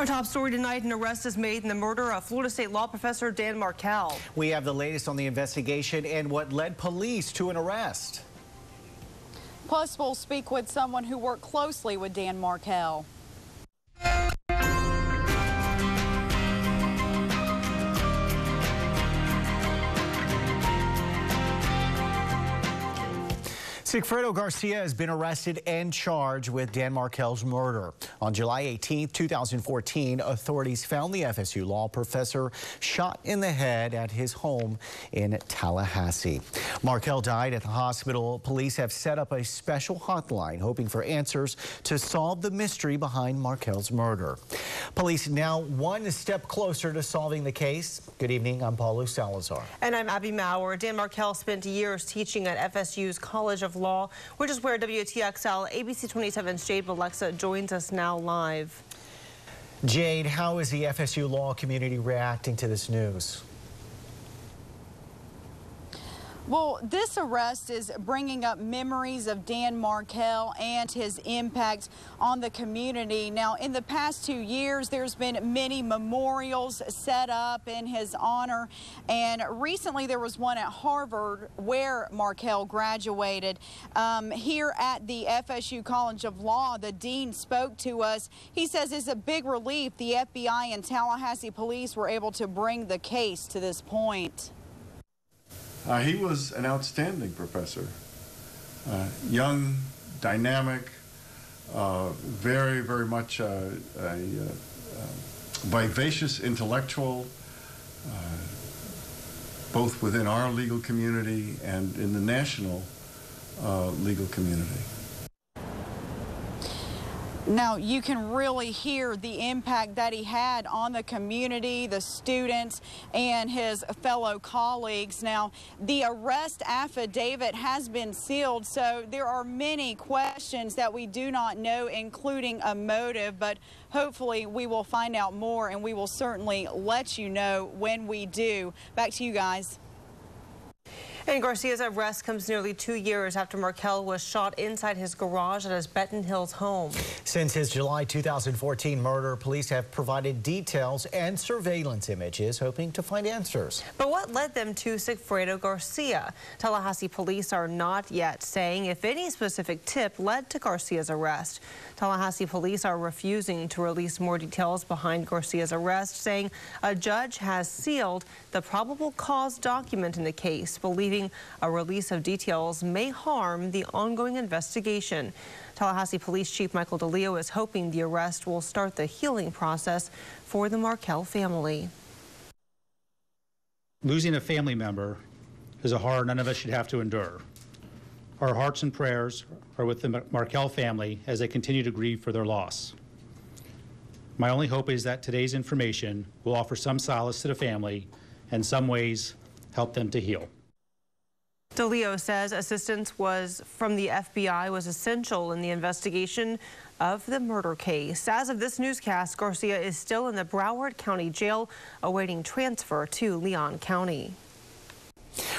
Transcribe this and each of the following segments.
Our top story tonight, an arrest is made in the murder of Florida State law professor Dan Markel. We have the latest on the investigation and what led police to an arrest. Plus, we'll speak with someone who worked closely with Dan Markel. Sigfredo Garcia has been arrested and charged with Dan Markel's murder. On July 18, 2014, authorities found the FSU law professor shot in the head at his home in Tallahassee. Markel died at the hospital. Police have set up a special hotline hoping for answers to solve the mystery behind Markel's murder. Police now one step closer to solving the case. Good evening, I'm Paulo Salazar. And I'm Abby Maurer. Dan Markel spent years teaching at FSU's College of Law, which is where WTXL ABC 27's Jade Alexa joins us now live. Jade, how is the FSU law community reacting to this news? Well, this arrest is bringing up memories of Dan Markel and his impact on the community. Now, in the past 2 years, there's been many memorials set up in his honor, and recently there was one at Harvard where Markel graduated. Here at the FSU College of Law, the dean spoke to us. He says it's a big relief the FBI and Tallahassee police were able to bring the case to this point. He was an outstanding professor, young, dynamic, very, very much a vivacious intellectual, both within our legal community and in the national legal community. Now, you can really hear the impact that he had on the community, the students, and his fellow colleagues. Now, the arrest affidavit has been sealed, so there are many questions that we do not know, including a motive, but hopefully we will find out more, and we will certainly let you know when we do. Back to you guys. And Garcia's arrest comes nearly 2 years after Markel was shot inside his garage at his Benton Hills home. Since his July 2014 murder, police have provided details and surveillance images, hoping to find answers. But what led them to Sigfredo Garcia? Tallahassee police are not yet saying if any specific tip led to Garcia's arrest. Tallahassee police are refusing to release more details behind Garcia's arrest, saying a judge has sealed the probable cause document in the case, believing a release of details may harm the ongoing investigation. Tallahassee Police Chief Michael DeLeo is hoping the arrest will start the healing process for the Markel family. Losing a family member is a horror none of us should have to endure. Our hearts and prayers are with the Markel family as they continue to grieve for their loss. My only hope is that today's information will offer some solace to the family and in some ways help them to heal. DeLeo says assistance from the FBI was essential in the investigation of the murder case. As of this newscast, Garcia is still in the Broward County Jail awaiting transfer to Leon County.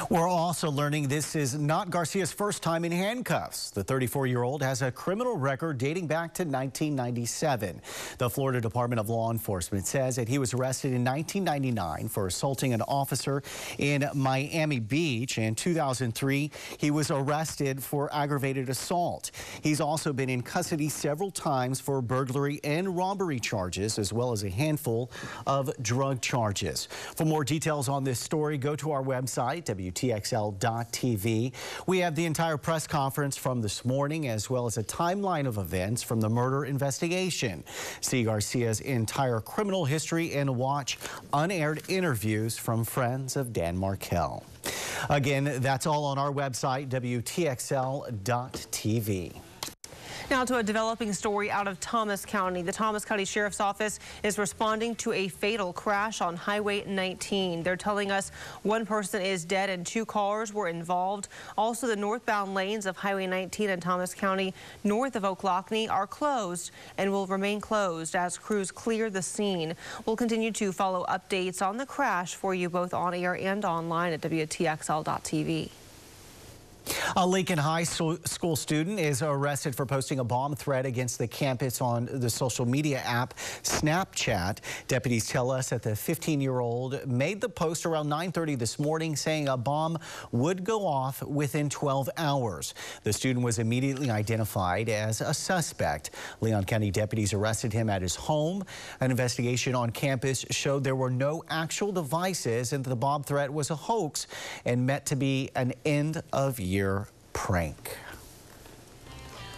We're also learning this is not Garcia's first time in handcuffs. The 34-year-old has a criminal record dating back to 1997. The Florida Department of Law Enforcement says that he was arrested in 1999 for assaulting an officer in Miami Beach. In 2003, he was arrested for aggravated assault. He's also been in custody several times for burglary and robbery charges, as well as a handful of drug charges. For more details on this story, go to our website, WTXL.tv. We have the entire press conference from this morning, as well as a timeline of events from the murder investigation. See Garcia's entire criminal history and watch unaired interviews from friends of Dan Markel. Again, that's all on our website, WTXL.tv. Now to a developing story out of Thomas County. The Thomas County Sheriff's Office is responding to a fatal crash on Highway 19. They're telling us one person is dead and 2 cars were involved. Also, the northbound lanes of Highway 19 in Thomas County north of Ocklawaha are closed and will remain closed as crews clear the scene. We'll continue to follow updates on the crash for you both on air and online at WTXL.tv. A Lincoln High School student is arrested for posting a bomb threat against the campus on the social media app Snapchat. Deputies tell us that the 15-year-old made the post around 9:30 this morning, saying a bomb would go off within 12 hours. The student was immediately identified as a suspect. Leon County deputies arrested him at his home. An investigation on campus showed there were no actual devices and the bomb threat was a hoax and meant to be an end-of-year prank.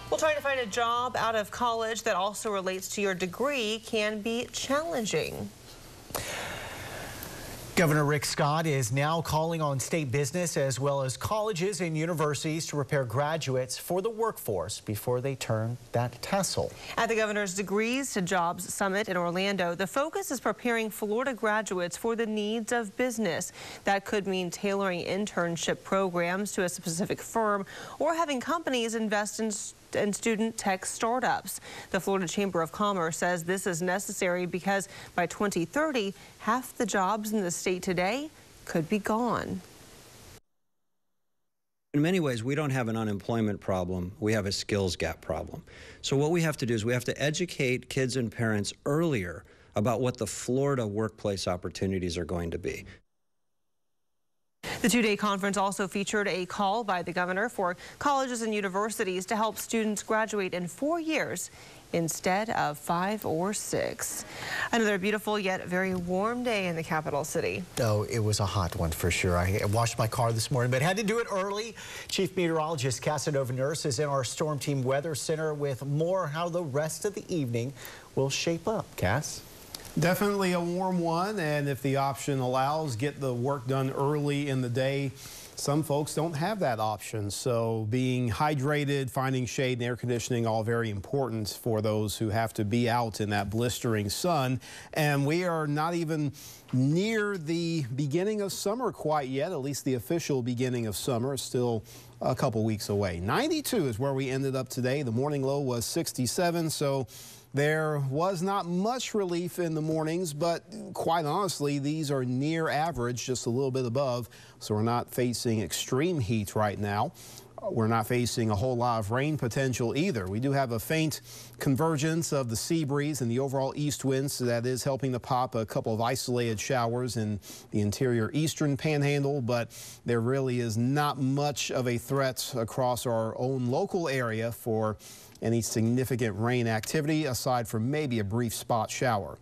Well, trying to find a job out of college that also relates to your degree can be challenging. Governor Rick Scott is now calling on state business as well as colleges and universities to prepare graduates for the workforce before they turn that tassel. At the governor's Degrees to Jobs Summit in Orlando, the focus is preparing Florida graduates for the needs of business. That could mean tailoring internship programs to a specific firm or having companies invest in student tech startups. The Florida Chamber of Commerce says this is necessary because by 2030, half the jobs in the state today could be gone. In many ways, we don't have an unemployment problem. We have a skills gap problem. So what we have to do is we have to educate kids and parents earlier about what the Florida workplace opportunities are going to be. The two-day conference also featured a call by the governor for colleges and universities to help students graduate in 4 years instead of 5 or 6. Another beautiful yet very warm day in the capital city. Oh, it was a hot one for sure. I washed my car this morning, but had to do it early. Chief Meteorologist Casanova Nurse is in our Storm Team Weather Center with more how the rest of the evening will shape up. Cass? Definitely a warm one, and if the option allows, get the work done early in the day. Some folks don't have that option, so being hydrated, finding shade and air conditioning, all very important for those who have to be out in that blistering sun. And we are not even near the beginning of summer quite yet, at least the official beginning of summer is still a couple weeks away. 92 is where we ended up today. The morning low was 67, so there was not much relief in the mornings, but quite honestly, these are near average, just a little bit above, so we're not facing extreme heat right now. We're not facing a whole lot of rain potential either. We do have a faint convergence of the sea breeze and the overall east winds, so that is helping to pop a couple of isolated showers in the interior eastern panhandle, but there really is not much of a threat across our own local area for any significant rain activity aside from maybe a brief spot shower.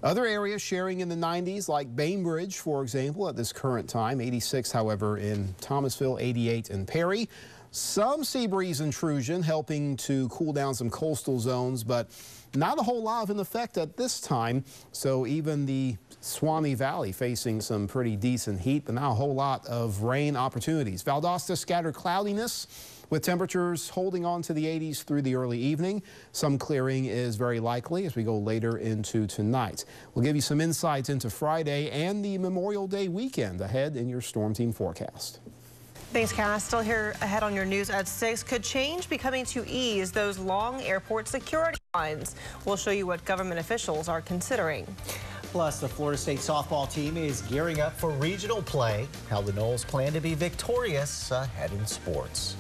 Other areas sharing in the 90s like Bainbridge, for example, at this current time. 86, however, in Thomasville, 88 in Perry. Some sea breeze intrusion helping to cool down some coastal zones, but not a whole lot of an effect at this time. So even the Swanee Valley facing some pretty decent heat, but not a whole lot of rain opportunities. Valdosta scattered cloudiness, with temperatures holding on to the 80s through the early evening. Some clearing is very likely as we go later into tonight. We'll give you some insights into Friday and the Memorial Day weekend ahead in your Storm Team forecast. Thanks, Cass. Still here ahead on your news at 6. Could change be coming to ease those long airport security lines? We'll show you what government officials are considering. Plus, the Florida State softball team is gearing up for regional play. How the Noles plan to be victorious ahead in sports.